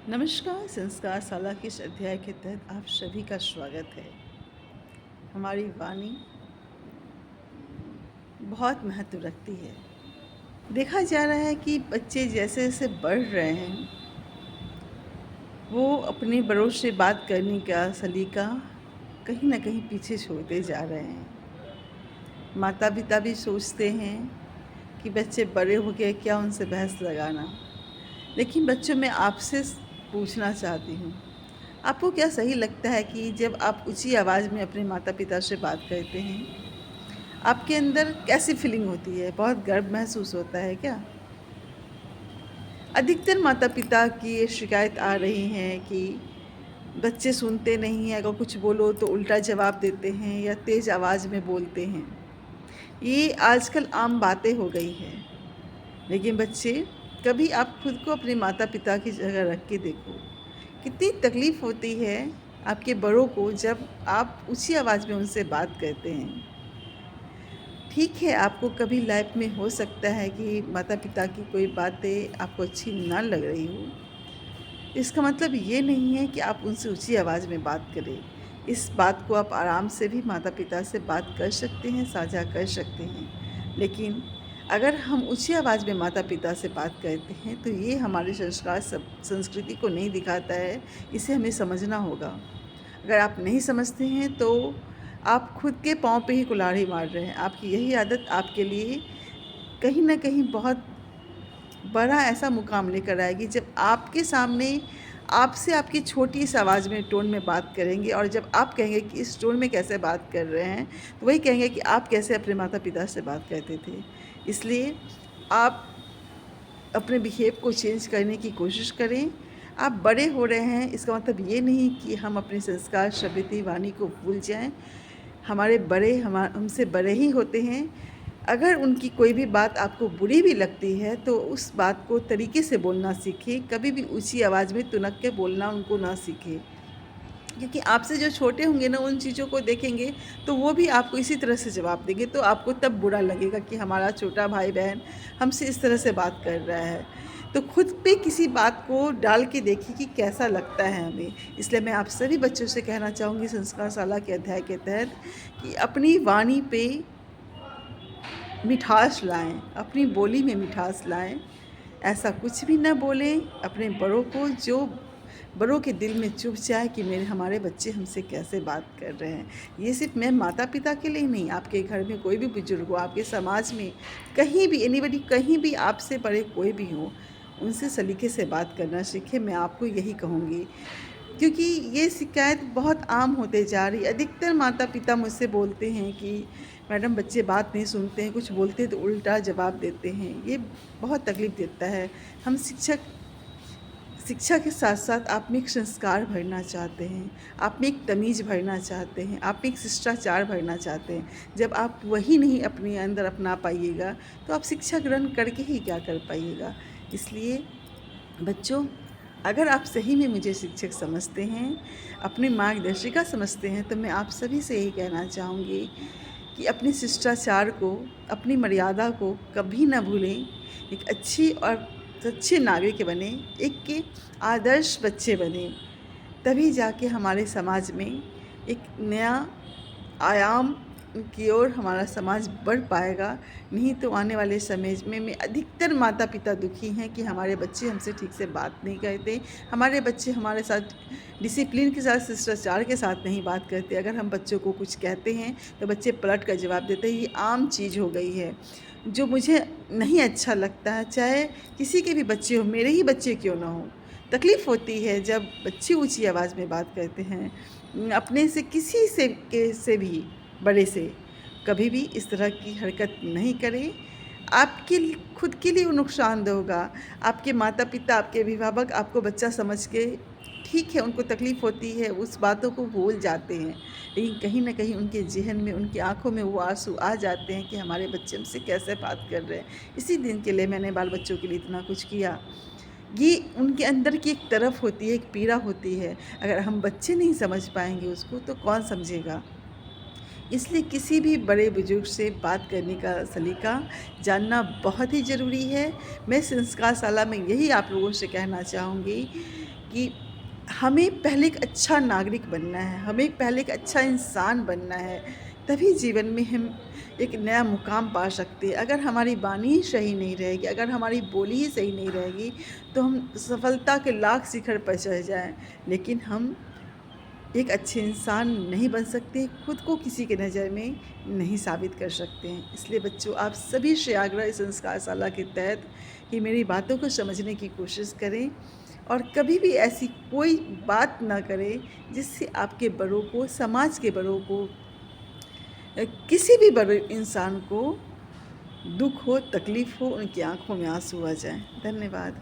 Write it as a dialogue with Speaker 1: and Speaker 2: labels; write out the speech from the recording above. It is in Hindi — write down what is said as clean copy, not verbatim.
Speaker 1: नमस्कार। संस्कार शाला के इस अध्याय के तहत आप सभी का स्वागत है। हमारी वाणी बहुत महत्व रखती है। देखा जा रहा है कि बच्चे जैसे जैसे बढ़ रहे हैं वो अपने बड़ों से बात करने का सलीका कहीं ना कहीं पीछे छोड़ते जा रहे हैं। माता पिता भी सोचते हैं कि बच्चे बड़े हो गए, क्या उनसे बहस लगाना। लेकिन बच्चों, मैं आपसे पूछना चाहती हूँ, आपको क्या सही लगता है कि जब आप ऊंची आवाज़ में अपने माता पिता से बात करते हैं, आपके अंदर कैसी फीलिंग होती है? बहुत गर्व महसूस होता है क्या? अधिकतर माता पिता की ये शिकायत आ रही है कि बच्चे सुनते नहीं हैं, अगर कुछ बोलो तो उल्टा जवाब देते हैं या तेज़ आवाज़ में बोलते हैं। ये आजकल आम बातें हो गई हैं। लेकिन बच्चे, कभी आप खुद को अपने माता पिता की जगह रख के देखो, कितनी तकलीफ़ होती है आपके बड़ों को जब आप ऊंची आवाज़ में उनसे बात करते हैं। ठीक है, आपको कभी लाइफ में हो सकता है कि माता पिता की कोई बातें आपको अच्छी ना लग रही हो। इसका मतलब ये नहीं है कि आप उनसे ऊंची आवाज़ में बात करें। इस बात को आप आराम से भी माता पिता से बात कर सकते हैं, साझा कर सकते हैं। लेकिन अगर हम ऊंची आवाज़ में माता पिता से बात करते हैं तो ये हमारे संस्कार संस्कृति को नहीं दिखाता है। इसे हमें समझना होगा। अगर आप नहीं समझते हैं तो आप खुद के पाँव पे ही कुल्हाड़ी मार रहे हैं। आपकी यही आदत आपके लिए कहीं न कहीं बहुत बड़ा ऐसा मुकाम लेकर आएगी, जब आपके सामने आपसे आपकी छोटी सी आवाज़ में, टोन में बात करेंगे। और जब आप कहेंगे कि इस टोन में कैसे बात कर रहे हैं, तो वही कहेंगे कि आप कैसे अपने माता पिता से बात करते थे। इसलिए आप अपने बिहेव को चेंज करने की कोशिश करें। आप बड़े हो रहे हैं, इसका मतलब ये नहीं कि हम अपने संस्कार, सभ्यता, वाणी को भूल जाएं। हमारे बड़े हमसे बड़े ही होते हैं। अगर उनकी कोई भी बात आपको बुरी भी लगती है तो उस बात को तरीके से बोलना सीखें। कभी भी ऊंची आवाज़ में तुनक के बोलना उनको ना सीखें, क्योंकि आपसे जो छोटे होंगे ना, उन चीज़ों को देखेंगे तो वो भी आपको इसी तरह से जवाब देंगे। तो आपको तब बुरा लगेगा कि हमारा छोटा भाई बहन हमसे इस तरह से बात कर रहा है। तो खुद पे किसी बात को डाल के देखिए कि कैसा लगता है हमें। इसलिए मैं आप सभी बच्चों से कहना चाहूँगी संस्कार शाला के अध्याय के तहत कि अपनी वाणी पे मिठास लाएं, अपनी बोली में मिठास लाएं। ऐसा कुछ भी ना बोलें अपने बड़ों को जो बड़ों के दिल में चुभ जाए कि मेरे हमारे बच्चे हमसे कैसे बात कर रहे हैं। ये सिर्फ मैं माता पिता के लिए नहीं, आपके घर में कोई भी बुजुर्ग हो, आपके समाज में कहीं भी एनीबडी, कहीं भी आपसे बड़े कोई भी हो, उनसे सलीके से बात करना सीखें। मैं आपको यही कहूँगी, क्योंकि ये शिकायत बहुत आम होते जा रही है। अधिकतर माता पिता मुझसे बोलते हैं कि मैडम, बच्चे बात नहीं सुनते हैं, कुछ बोलते तो उल्टा जवाब देते हैं। ये बहुत तकलीफ़ देता है। हम शिक्षा के साथ साथ आप में एक संस्कार भरना चाहते हैं, आप में एक तमीज़ भरना चाहते हैं, आप में एक शिष्टाचार भरना चाहते हैं। जब आप वही नहीं अपने अंदर अपना पाइएगा तो आप शिक्षा ग्रहण करके ही क्या कर पाइएगा। इसलिए बच्चों, अगर आप सही में मुझे शिक्षक समझते हैं, अपनी मार्गदर्शिका समझते हैं, तो मैं आप सभी से यही कहना चाहूँगी कि अपने शिष्टाचार को, अपनी मर्यादा को कभी ना भूलें। एक अच्छी और सच्चे नागरिक बने, एक के आदर्श बच्चे बने। तभी जाके हमारे समाज में एक नया आयाम की ओर हमारा समाज बढ़ पाएगा। नहीं तो आने वाले समय में अधिकतर माता पिता दुखी हैं कि हमारे बच्चे हमसे ठीक से बात नहीं करते, हमारे बच्चे हमारे साथ डिसिप्लिन के साथ, शिष्टाचार के साथ नहीं बात करते। अगर हम बच्चों को कुछ कहते हैं तो बच्चे पलट कर जवाब देते हैं। ये आम चीज़ हो गई है, जो मुझे नहीं अच्छा लगता है। चाहे किसी के भी बच्चे हो, मेरे ही बच्चे क्यों ना हो, तकलीफ़ होती है जब बच्चे ऊंची आवाज़ में बात करते हैं। अपने से किसी से भी बड़े से कभी भी इस तरह की हरकत नहीं करें। आपके खुद के लिए वो नुकसानदेह होगा। आपके माता पिता, आपके अभिभावक आपको बच्चा समझ के, ठीक है, उनको तकलीफ़ होती है, उस बातों को भूल जाते हैं। लेकिन कहीं ना कहीं उनके ज़हन में, उनकी आंखों में वो आंसू आ जाते हैं कि हमारे बच्चे हमसे कैसे बात कर रहे हैं। इसी दिन के लिए मैंने बाल बच्चों के लिए इतना कुछ किया। ये उनके अंदर की एक तरफ होती है, एक पीड़ा होती है। अगर हम बच्चे नहीं समझ पाएंगे उसको तो कौन समझेगा। इसलिए किसी भी बड़े बुजुर्ग से बात करने का सलीका जानना बहुत ही ज़रूरी है। मैं संस्कारशाला में यही आप लोगों से कहना चाहूँगी कि हमें पहले एक अच्छा नागरिक बनना है, हमें पहले एक अच्छा इंसान बनना है, तभी जीवन में हम एक नया मुकाम पा सकते हैं। अगर हमारी वाणी ही सही नहीं रहेगी, अगर हमारी बोली ही सही नहीं रहेगी, तो हम सफलता के लाख शिखर पर चढ़ जाएँ, लेकिन हम एक अच्छे इंसान नहीं बन सकते, खुद को किसी के नज़र में नहीं साबित कर सकते हैं। इसलिए बच्चों, आप सभी से आग्रह इस संस्कारशाला के तहत कि मेरी बातों को समझने की कोशिश करें और कभी भी ऐसी कोई बात ना करें जिससे आपके बड़ों को, समाज के बड़ों को, किसी भी बड़े इंसान को दुःख हो, तकलीफ़ हो, उनकी आँखों में आँसू आ जाएँ। धन्यवाद।